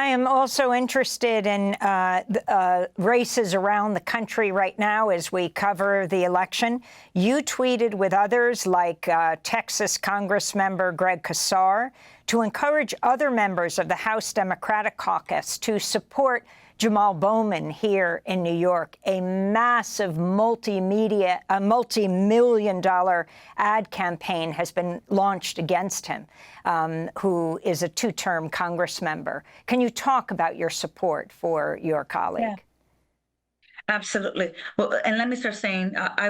I am also interested in races around the country right now as we cover the election. You tweeted with others like Texas Congressmember Greg Casar to encourage other members of the House Democratic Caucus to support Jamaal Bowman here in New York. A massive multi-million-dollar ad campaign has been launched against him, who is a two-term Congress member. Can you talk about your support for your colleague? Yeah. Absolutely. Well, and let me start saying, I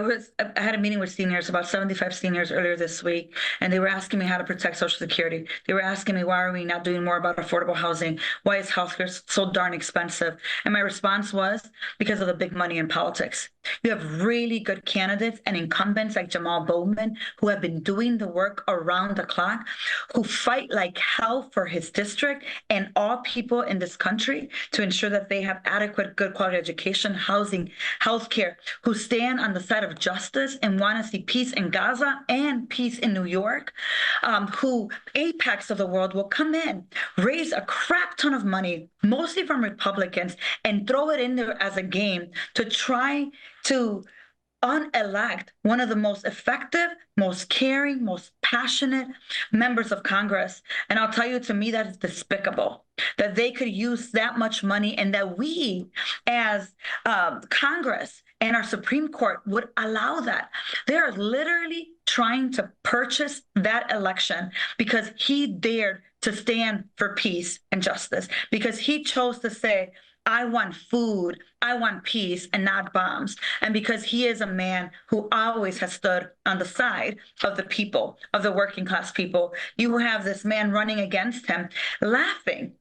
had a meeting with seniors, about 75 seniors earlier this week, and they were asking me how to protect Social Security. They were asking me, why are we not doing more about affordable housing? Why is healthcare so darn expensive? And my response was, because of the big money in politics. You have really good candidates and incumbents like Jamaal Bowman, who have been doing the work around the clock, who fight like hell for his district and all people in this country to ensure that they have adequate, good quality education, housing, healthcare, who stand on the side of justice and want to see peace in Gaza and peace in New York, who AIPACs of the world will come in, raise a crap ton of money, mostly from Republicans, and throw it in there as a game to try to unelect one of the most effective, most caring, most passionate members of Congress. And I'll tell you, to me, that is despicable, that they could use that much money and that we as Congress and our Supreme Court would allow that. They are literally trying to purchase that election because he dared to stand for peace and justice, because he chose to say, I want food, I want peace, and not bombs. And because he is a man who always has stood on the side of the people, of the working class people, you have this man running against him, laughing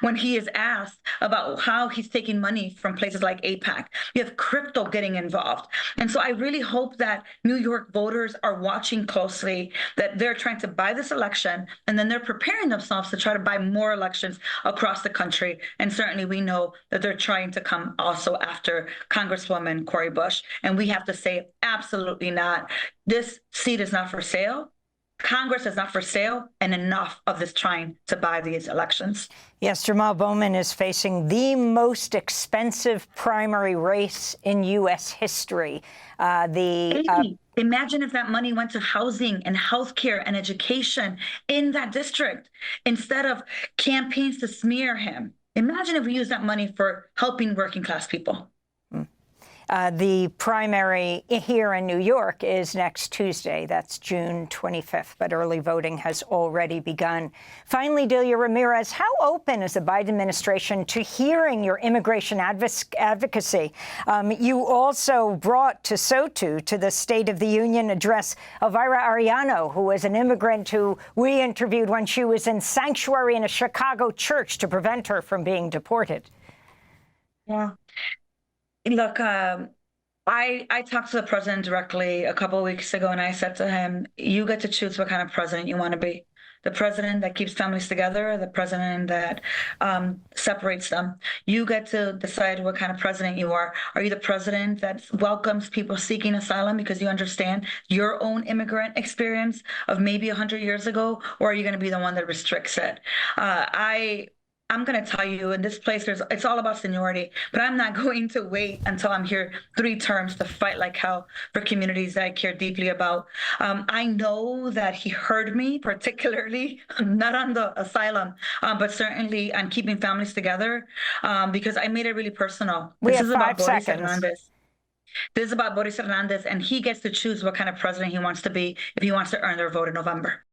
when he is asked about how he's taking money from places like AIPAC. You have crypto getting involved. And so I really hope that New York voters are watching closely, that they're trying to buy this election, and then they're preparing themselves to try to buy more elections across the country. And certainly we know that they're trying to come also after Congresswoman Cori Bush. And we have to say, absolutely not. This seat is not for sale. Congress is not for sale, and enough of this trying to buy these elections. Yes, Jamaal Bowman is facing the most expensive primary race in U.S. history. Imagine if that money went to housing and healthcare and education in that district instead of campaigns to smear him. Imagine if we used that money for helping working class people. The primary here in New York is next Tuesday. That's June 25th, but early voting has already begun. Finally, Delia Ramirez, how open is the Biden administration to hearing your immigration advocacy? You also brought to SOTU, to the State of the Union address, Elvira Arellano, who was an immigrant who we interviewed when she was in sanctuary in a Chicago church to prevent her from being deported. Yeah. Look, I talked to the president directly a couple of weeks ago, and I said to him, you get to choose what kind of president you want to be. The president that keeps families together, the president that separates them. You get to decide what kind of president you are. Are you the president that welcomes people seeking asylum because you understand your own immigrant experience of maybe 100 years ago, or are you going to be the one that restricts it? I'm going to tell you, in this place, it's all about seniority, but I'm not going to wait until I'm here 3 terms to fight like hell for communities that I care deeply about. I know that he heard me, particularly, not on the asylum, but certainly on keeping families together, because I made it really personal. This is about Boris Hernandez. This is about Boris Hernandez, and he gets to choose what kind of president he wants to be if he wants to earn their vote in November.